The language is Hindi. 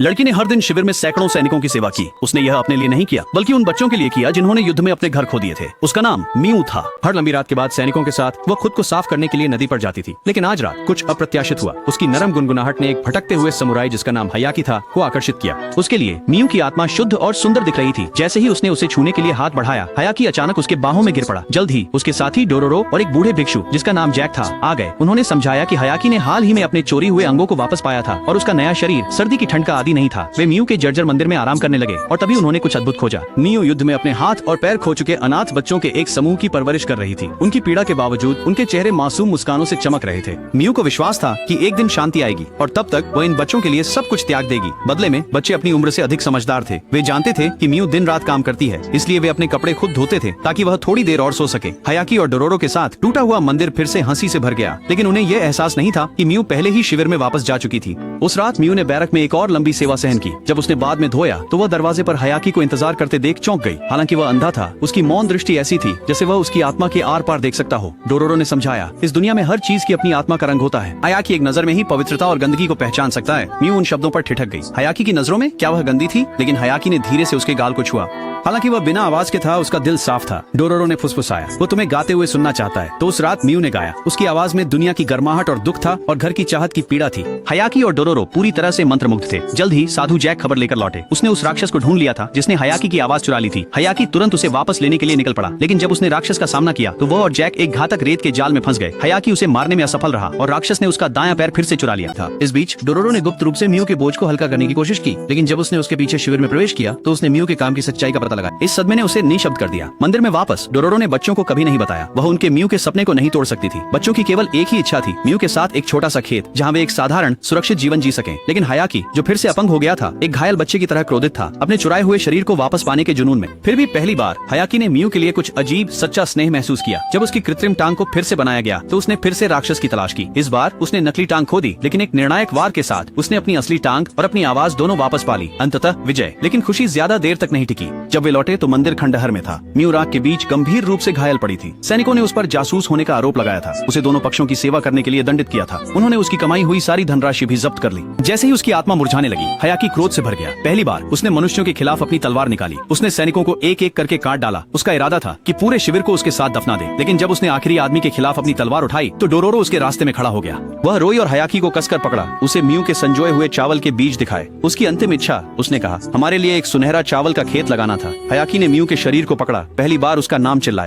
लड़की ने हर दिन शिविर में सैकड़ों सैनिकों की सेवा की। उसने यह अपने लिए नहीं किया बल्कि उन बच्चों के लिए किया जिन्होंने युद्ध में अपने घर खो दिए थे। उसका नाम मियू था। हर लंबी रात के बाद सैनिकों के साथ वो खुद को साफ करने के लिए नदी पर जाती थी, लेकिन आज रात कुछ अप्रत्याशित हुआ। उसकी नरम गुनगुनाहट ने एक भटकते हुए समुराई जिसका नाम हयाकी था को आकर्षित किया। उसके लिए मियू की आत्मा शुद्ध और सुंदर दिख रही थी। जैसे ही उसने उसे छूने के लिए हाथ बढ़ाया, हयाकी अचानक उसके बाहों में गिर पड़ा। जल्द ही उसके साथी डोरोरो और एक बूढ़े भिक्षु जिसका नाम जैक था आ गए। उन्होंने समझाया कि हयाकी ने हाल ही में अपने चोरी हुए अंगों को वापस पाया था और उसका नया शरीर सर्दी की ठंड का आदी नहीं था। वे मियू के जर्जर मंदिर में आराम करने लगे और तभी उन्होंने कुछ अद्भुत खोजा। मियू युद्ध में अपने हाथ और पैर खो चुके अनाथ बच्चों के एक समूह की परवरिश कर रही थी। उनकी पीड़ा के बावजूद उनके चेहरे मासूम मुस्कानों से चमक रहे थे। मियू को विश्वास था कि एक दिन शांति आएगी और तब तक वह इन बच्चों के लिए सब कुछ त्याग देगी। बदले में बच्चे अपनी उम्र से अधिक समझदार थे। वे जानते थे कि मियू दिन रात काम करती है, इसलिए वे अपने कपड़े खुद धोते थे ताकि वह थोड़ी देर और सो सके। हयाकी और डोरोरो के साथ टूटा हुआ मंदिर फिर से हंसी से भर गया, लेकिन उन्हें यह एहसास नहीं था कि मियू पहले ही शिविर में वापस जा चुकी थी। उस रात मियू ने बैरक में एक और लंबी सेवा सहन की। जब उसने बाद में धोया तो वह दरवाजे पर हयाकी को इंतजार करते देख चौंक गई। हालांकि वह अंधा था, उसकी मौन दृष्टि ऐसी थी जैसे वह उसकी आत्मा के आर पार देख सकता हो। डोरोरो ने समझाया, इस दुनिया में हर चीज की अपनी आत्मा का रंग होता है। हयाकी एक नजर में ही पवित्रता और गंदगी को पहचान सकता है। मियू उन शब्दों पर ठिठक गई। हयाकी की नजरों में क्या वह गंदी थी? लेकिन हयाकी ने धीरे से उसके गाल को छुआ। हालांकि वह बिना आवाज के था, उसका दिल साफ था। डोरोरो ने फुसफुसाया, वो तुम्हें गाते हुए सुनना चाहता है। तो उस रात मियू ने गाया। उसकी आवाज में दुनिया की गर्माहट और दुख था और घर की चाहत की पीड़ा थी। हयाकी और डोरोरो पूरी तरह से मंत्रमुग्ध थे। जल्द ही साधु जैक खबर लेकर लौटे। उसने उस राक्षस को ढूंढ लिया था जिसने हयाकी की आवाज चुरा ली थी। हयाकी तुरंत उसे वापस लेने के लिए निकल पड़ा, लेकिन जब उसने राक्षस का सामना किया तो वह और जैक एक घातक रेत के जाल में फंस गए। हयाकी उसे मारने में असफल रहा और राक्षस ने उसका दायां पैर फिर से चुरा लिया था। इस बीच डोरोरो ने गुप्त रूप से मियू के बोझ को हल्का करने की कोशिश की, लेकिन जब उसने उसके पीछे शिविर में प्रवेश किया तो उसने मियू के काम की सच्चाई का पता लगाया। इस सदमे ने उसे निशब्द कर दिया। मंदिर में वापस डोरोरो ने बच्चों को कभी नहीं बताया। वह उनके मियू के सपने को नहीं तोड़ सकती थी। बच्चों की केवल एक ही इच्छा थी, मियू के साथ एक छोटा सा खेत जहाँ वे एक साधारण सुरक्षित जीवन जी सकें। लेकिन हयाकी, जो फिर से अपंग हो गया था, एक घायल बच्चे की तरह क्रोधित था, अपने चुराए हुए शरीर को वापस पाने के जुनून में। फिर भी पहली बार हयाकी ने मियू के लिए कुछ अजीब सच्चा स्नेह महसूस किया। जब उसकी कृत्रिम टांग को फिर से बनाया गया तो उसने फिर से राक्षस की तलाश की। इस बार उसने नकली टांग खो दी, लेकिन एक निर्णायक वार के साथ उसने अपनी असली टांग और अपनी आवाज दोनों वापस पा ली। अंततः विजय। लेकिन खुशी ज्यादा देर तक नहीं टिकी। जब वे लौटे तो मंदिर खंडहर में था। मियू राग के बीच गंभीर रूप से घायल पड़ी थी। सैनिकों ने उस पर जासूस होने का आरोप लगाया था। उसे दोनों पक्षों की सेवा करने के लिए दंडित किया था। उन्होंने उसकी कमाई हुई सारी धनराशि भी जब्त कर ली। जैसे ही उसकी आत्मा मुरझाने लगी, हयाकी क्रोध से भर गया। पहली बार उसने मनुष्यों के खिलाफ अपनी तलवार निकाली। उसने सैनिकों को एक एक करके काट डाला। उसका इरादा था कि पूरे शिविर को उसके साथ दफना दे। लेकिन जब उसने आखिरी आदमी के खिलाफ अपनी तलवार उठाई तो डोरोरो उसके रास्ते में खड़ा हो गया। वह रोई और हयाकी को कसकर पकड़ा। उसे मियू के संजोए हुए चावल के बीज दिखाए। उसकी अंतिम इच्छा, उसने कहा, हमारे लिए एक सुनहरा चावल का खेत लगाना था। हयाकी ने मियू के शरीर को पकड़ा। पहली बार उसका नाम चिल्लाया।